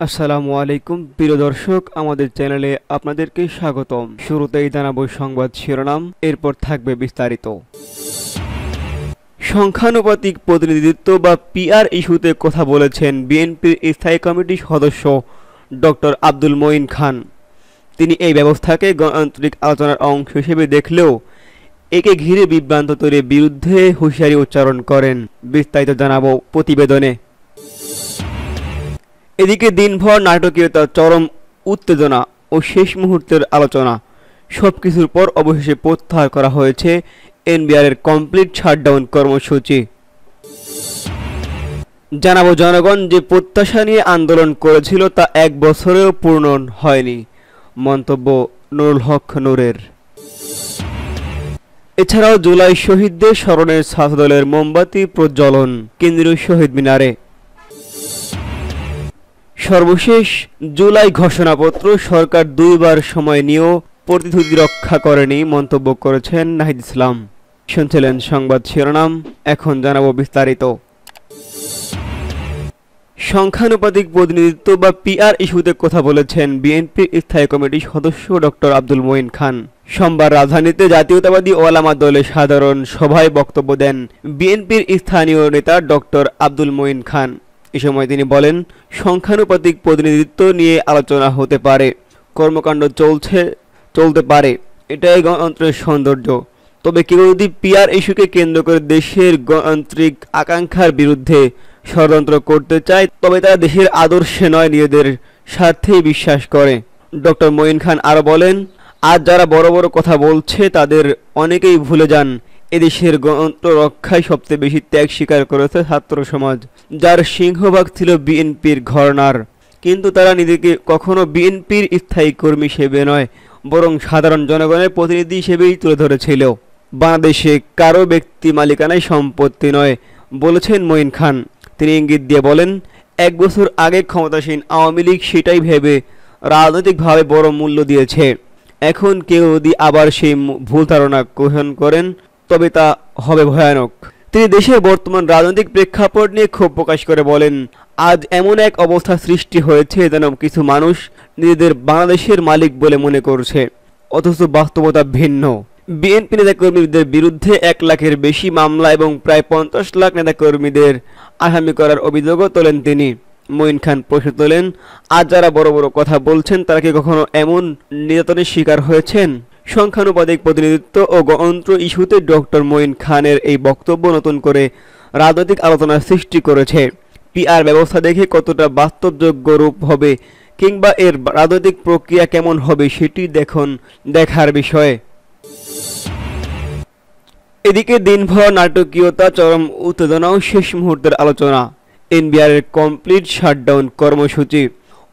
আসসালামু আলাইকুম প্রিয় দর্শক, আমাদের চ্যানেলে আপনাদেরকে স্বাগতম। শুরুতেই জানাবো সংবাদ শিরোনাম, এরপর থাকবে বিস্তারিত। সংখ্যানুপাতিক প্রতিনিধিত্ব বা পিআর ইস্যুতে কথা বলেছেন বিএনপির স্থায়ী কমিটির সদস্য ডক্টর আব্দুল মঈন খান। তিনি এই ব্যবস্থাকে গণতান্ত্রিক আলোচনার অংশ হিসেবে দেখলেও একে ঘিরে বিভ্রান্ত তৈরির বিরুদ্ধে হুঁশিয়ারি উচ্চারণ করেন। বিস্তারিত জানাবো প্রতিবেদনে। এদিকে দিনভর নাটকীয়তা, চরম উত্তেজনা ও শেষ মুহূর্তের আলোচনা সবকিছুর পর অবশেষে প্রত্যাহার করা হয়েছে এনবিআরের কমপ্লিট শাটডাউন কর্মসূচি। জানাবো জনগণ যে প্রত্যাশা নিয়ে আন্দোলন করেছিল তা এক বছরেও পূর্ণ হয়নি, মন্তব্য নুরুল হক নূরের। এছাড়াও জুলাই শহীদদের স্মরণে ছাত্রদলের মোমবাতি প্রজ্বলন কেন্দ্রীয় শহীদ মিনারে। সর্বশেষ জুলাই ঘোষণাপত্র সরকার দুইবার সময় নিয়েও প্রতিশ্রুতি রক্ষা করেনি, মন্তব্য করেছেন নাহিদ ইসলাম। শুনছিলেন সংবাদ শিরোনাম, এখন জানাবো বিস্তারিত। সংখ্যানুপাতিক প্রতিনিধিত্ব বা পিআর ইস্যুতে কথা বলেছেন বিএনপির স্থায়ী কমিটির সদস্য ডক্টর আব্দুল মঈন খান। সোমবার রাজধানীতে জাতীয়তাবাদী ওলামা দলের সাধারণ সভায় বক্তব্য দেন বিএনপির স্থানীয় নেতা ডক্টর আব্দুল মঈন খান। এ সময় তিনি বলেন, সংখ্যানুপাতিক প্রতিনিধিত্ব নিয়ে আলোচনা হতে পারে, কর্মকাণ্ড চলতে পারে, এটাই গণতন্ত্রের সৌন্দর্য। তবে কেউ যদি পিআর ইস্যুকে কেন্দ্র করে দেশের গণতান্ত্রিক আকাঙ্ক্ষার বিরুদ্ধে ষড়যন্ত্র করতে চায় তবে তারা দেশের আদর্শে নয়, নিজেদের স্বার্থেই বিশ্বাস করে। ডক্টর মঈন খান আরও বলেন, আজ যারা বড় বড় কথা বলছে তাদের অনেকেই ভুলে যান এদেশের গণতন্ত্র রক্ষায় সবচেয়ে বেশি ত্যাগ স্বীকার করেছে ছাত্র সমাজ, যার সিংহভাগ ছিল বিএনপির ঘরানার। কিন্তু তারা নিজেকে কখনো বিএনপির স্থায়ী কর্মী হিসেবে নয়, বরং সাধারণ জনগণের প্রতিনিধি হিসেবেই তুলে ধরেছিল। বাংলাদেশে কারো ব্যক্তি মালিকানায় সম্পত্তি নয় বলেছেন মঈন খান। তিনি ইঙ্গিত দিয়ে বলেন, এক বছর আগে ক্ষমতাসীন আওয়ামী লীগ সেটাই ভেবে রাজনৈতিকভাবে বড় মূল্য দিয়েছে। এখন কেউ যদি আবার সেই ভুল ধারণা গ্রহণ করেন তবে তা হবে ভয়ানক। তিনি দেশের বর্তমান রাজনৈতিক প্রেক্ষাপট নিয়ে ক্ষোভ প্রকাশ করে বলেন, আজ এমন এক অবস্থা সৃষ্টি হয়েছে যেন কিছু মানুষ নিজেদের বাংলাদেশের মালিক বলে মনে করছে, অথচ বাস্তবতা ভিন্ন। বিএনপি নেতাকর্মীদের বিরুদ্ধে 1 লাখের বেশি মামলা এবং প্রায় 50 লাখ নেতাকর্মীদের আসামি করার অভিযোগও তোলেন তিনি। মঈন খান প্রশ্ন তোলেন, আজ যারা বড় বড় কথা বলছেন তারা কি কখনো এমন নির্যাতনের শিকার হয়েছেন? সংখ্যানুপাতিক প্রতিনিধিত্ব ও গণতন্ত্র ইস্যুতে ডক্টর মঈন খানের এই বক্তব্য নতুন করে রাজনৈতিক আলোচনার সৃষ্টি করেছে। পিআর ব্যবস্থা দেখে কতটা বাস্তবযোগ্য রূপ হবে কিংবা এর রাজনৈতিক প্রক্রিয়া কেমন হবে সেটি দেখার বিষয়। এদিকে দিনভর নাটকীয়তা, চরম উত্তেজনা ও শেষ মুহূর্তের আলোচনা এনবিআরের কমপ্লিট শাটডাউন কর্মসূচি।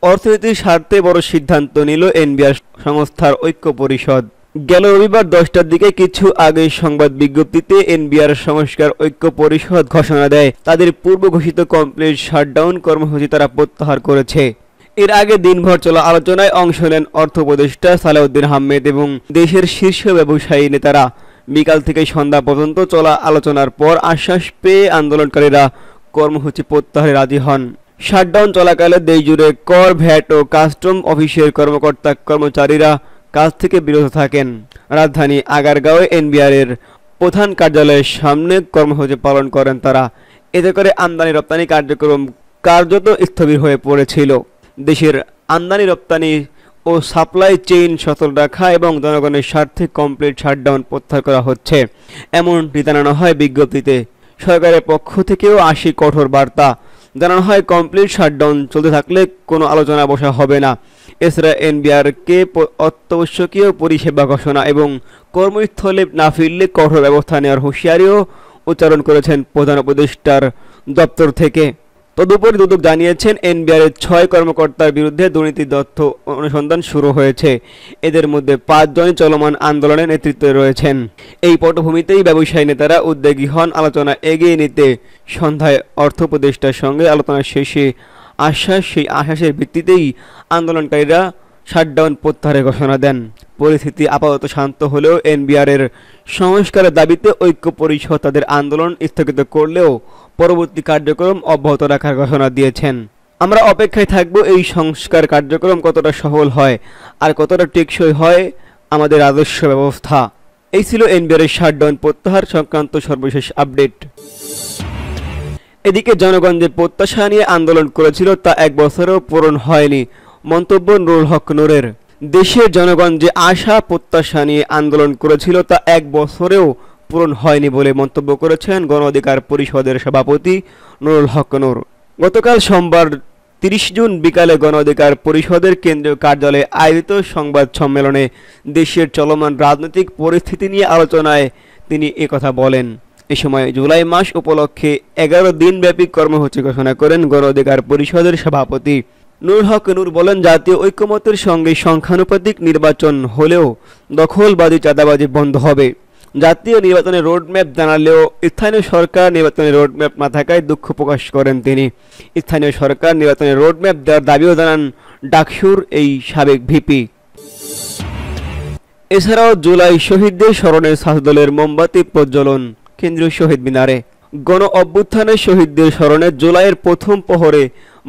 অর্থনীতির স্বার্থে বড় সিদ্ধান্ত নিল এনবিআর সংস্থার ঐক্য পরিষদ। গেল রবিবার 10টার দিকে কিছু আগে সংবাদ বিজ্ঞপ্তিতে এনবিআর সংস্কার ঐক্য পরিষদ ঘোষণা দেয় তাদের পূর্ব ঘোষিত কমপ্লিট শাটডাউন কর্মসূচি তারা প্রত্যাহার করেছে। এর আগে দিনভর চলা আলোচনায় অংশ নেন অর্থ উপদেষ্টা সালেউদ্দিন আহমেদ এবং দেশের শীর্ষ ব্যবসায়ী নেতারা। বিকাল থেকে সন্ধ্যা পর্যন্ত চলা আলোচনার পর আশ্বাস পেয়ে আন্দোলনকারীরা কর্মসূচি প্রত্যাহারে রাজি হন। শাটডাউন চলাকালে দেশজুড়ে কর, ভ্যাট ও কাস্টম অফিসের কর্মকর্তা কর্মচারীরা কাজ থেকে বিরত থাকেন। রাজধানী আগারগাঁওয়ে এনবিআরের প্রধান কার্যালয়ের সামনে কর্মসূচি পালন করেন তারা। এতে করে আমদানি রপ্তানি কার্যক্রম কার্যত স্থবির হয়ে পড়েছিল। দেশের আমদানি রপ্তানি ও সাপ্লাই চেইন সচল রাখা এবং জনগণের স্বার্থে কমপ্লিট শাটডাউন প্রত্যাহার করা হচ্ছে, এমনটি জানানো হয় বিজ্ঞপ্তিতে। সরকারের পক্ষ থেকেও আসে কঠোর বার্তা। জানানো হয়, কমপ্লিট শাটডাউন চলতে থাকলে কোনো আলোচনা বসা হবে না। এছাড়া এনবিআরকে অত্যাবশ্যকীয় পরিষেবা ঘোষণা এবং কর্মস্থলে না ফিরলে কঠোর ব্যবস্থা নেওয়ার হুঁশিয়ারিও উচ্চারণ করেছেন প্রধান উপদেষ্টার দপ্তর থেকে। তদুপরি দুদক জানিয়েছেন, এনবিআরের 6 কর্মকর্তার বিরুদ্ধে দুর্নীতির তথ্য অনুসন্ধান শুরু হয়েছে। এদের মধ্যে 5 জনই চলমান আন্দোলনের নেতৃত্বে রয়েছেন। এই পটভূমিতেই ব্যবসায়ী নেতারা উদ্যোগী হন আলোচনা এগিয়ে নিতে। সন্ধ্যায় অর্থ উপদেষ্টার সঙ্গে আলোচনা শেষে সেই আশ্বাসের ভিত্তিতেই আন্দোলনকারীরা শাটডাউন প্রত্যাহারের ঘোষণা দেন। পরিস্থিতি আপাতত শান্ত হলেও এনবিআরের সংস্কারের দাবিতে ঐক্য পরিষদ তাদের আন্দোলন স্থগিত করলেও পরবর্তী কার্যক্রম অব্যাহত রাখার ঘোষণা দিয়েছেন। আমরা অপেক্ষায় থাকব এই সংস্কার কার্যক্রম কতটা সফল হয় আর কতটা টেকসই হয় আমাদের রাজস্ব ব্যবস্থা। এই ছিল এনবিআরের শাটডাউন প্রত্যাহার সংক্রান্ত সর্বশেষ আপডেট। এদিকে জনগণ যে প্রত্যাশা নিয়ে আন্দোলন করেছিল তা এক বছরেও পূরণ হয়নি, মন্তব্য নুরুল হক নূরের। দেশের জনগণ যে আশা প্রত্যাশা নিয়ে আন্দোলন করেছিল তা এক বছরেও পূরণ হয়নি বলে মন্তব্য করেছেন গণ অধিকার পরিষদের সভাপতি নুরুল হক নূর। গতকাল সোমবার 30 জুন বিকালে গণ অধিকার পরিষদের কেন্দ্রীয় কার্যালয়ে আয়োজিত সংবাদ সম্মেলনে দেশের চলমান রাজনৈতিক পরিস্থিতি নিয়ে আলোচনায় তিনি একথা বলেন। এ সময় জুলাই মাস উপলক্ষে 11 দিনব্যাপী কর্মসূচি ঘোষণা করেন গণ অধিকার পরিষদের সভাপতি নুরুল হক নূর। বলেন, জাতীয় ঐকমত্যের সঙ্গে সংখ্যানুপাতিক নির্বাচন হলেও দখলবাজি চাঁদাবাজি বন্ধ হবে। জাতীয় নির্বাচনের রোডম্যাপ জানালেও স্থানীয় সরকার নির্বাচনের রোডম্যাপ না থাকায় দুঃখ প্রকাশ করেন তিনি। স্থানীয় সরকার নির্বাচনের রোডম্যাপ দেওয়ার দাবিও জানান ডাকসুর এই সাবেক ভিপি। এছাড়াও জুলাই শহীদদের স্মরণে ছাত্রদলের মোমবাতি প্রজ্বলন কেন্দ্রীয় শহীদ মিনারে। গণ অভ্যুত্থানের শহীদদের স্মরণে জুলাইয়ের প্রথম প্রহরে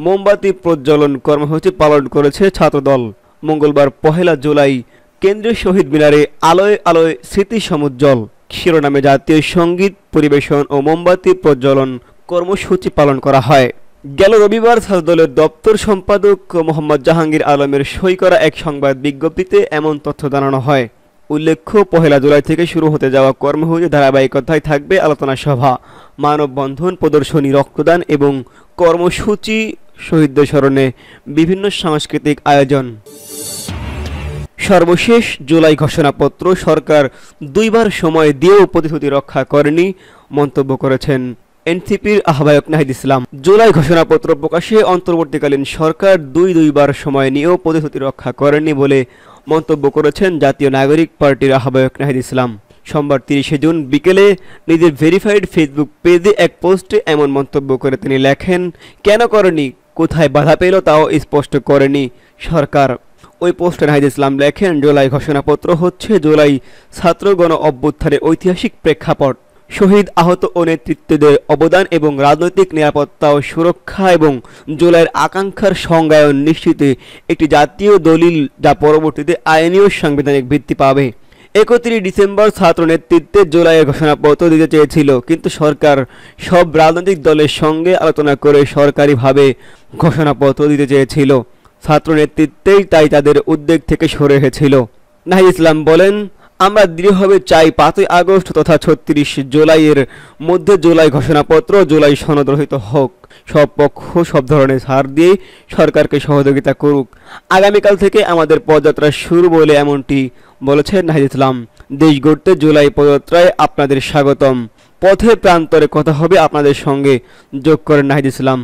মোমবাতি প্রজ্বলন কর্মসূচি পালন করেছে ছাত্রদল। মঙ্গলবার 1 জুলাই কেন্দ্রীয় শহীদ মিনারে আলোয় আলোয় স্মৃতি সমুজ্জ্বল শিরোনামে জাতীয় সঙ্গীত পরিবেশন ও মোমবাতি প্রজ্বলন কর্মসূচি পালন করা হয়। গেল রবিবার ছাত্রদলের দপ্তর সম্পাদক মোহাম্মদ জাহাঙ্গীর আলমের সই করা এক সংবাদ বিজ্ঞপ্তিতে এমন তথ্য জানানো হয়। উল্লেখ্য, 1 জুলাই থেকে শুরু হতে যাওয়া কর্মসূচি ধারাবাহিকতায় থাকবে আলোচনা সভা, মানববন্ধন, প্রদর্শনী, রক্তদান এবং কর্মসূচি, শহীদদের স্মরণে বিভিন্ন সাংস্কৃতিক আয়োজন। সর্বশেষ জুলাই ঘোষণাপত্র সরকার 2 বার সময় দিয়েও প্রতিশ্রুতি রক্ষা করেনি, মন্তব্য করেছেন এনসিপির আহ্বায়ক নাহিদ ইসলাম। জুলাই ঘোষণাপত্র প্রকাশে অন্তর্বর্তীকালীন সরকার 2 বার সময় নিয়েও প্রতিশ্রুতি রক্ষা করেনি বলে মন্তব্য করেছেন জাতীয় নাগরিক পার্টির আহ্বায়ক নাহিদ ইসলাম। সোমবার 30 জুন বিকেলে নিজের ভেরিফাইড ফেসবুক পেজে এক পোস্টে এমন মন্তব্য করে তিনি লেখেন, কেন করেনি, কোথায় বাধা পেল তাও স্পষ্ট করেনি সরকার। ওই পোস্টে নাহিদ ইসলাম লেখেন, জুলাই ঘোষণাপত্র হচ্ছে জুলাই ছাত্র গণ অভ্যুত্থানের ঐতিহাসিক প্রেক্ষাপট। শহীদ, আহত ও নেতৃত্বদের অবদান এবং রাজনৈতিক নিরাপত্তা ও সুরক্ষা এবং জুলাইয়ের আকাঙ্ক্ষার সংজ্ঞায়ন নিশ্চিতে একটি জাতীয় দলিল যা পরবর্তীতে আইনি ও সাংবিধানিক ভিত্তি পাবে। 31 ডিসেম্বর ছাত্র নেতৃত্বে জুলাইয়ের ঘোষণাপত্র দিতে চেয়েছিল, কিন্তু সরকার সব রাজনৈতিক দলের সঙ্গে আলোচনা করে সরকারিভাবে ঘোষণাপত্র দিতে চেয়েছিল। ছাত্র নেতৃত্বেই তাই তাদের উদ্যোগ থেকে সরে এসেছিল। নাহিদ ইসলাম বলেন, আমরা দৃঢ়ভাবে চাই 5 আগস্ট তথা 36 জুলাইয়ের মধ্যে জুলাই ঘোষণাপত্র, জুলাই সনদ রহিত হোক। সব পক্ষ সব ধরনের ছাড় দিয়ে সরকারকে সহযোগিতা করুক। আগামীকাল থেকে আমাদের পদযাত্রা শুরু বলে এমনটি বলেছেন নাহিদ ইসলাম। দেশ গড়তে জুলাই পদযাত্রায় আপনাদের স্বাগতম। পথে প্রান্তরে কথা হবে আপনাদের সঙ্গে, যোগ করেন নাহিদ ইসলাম।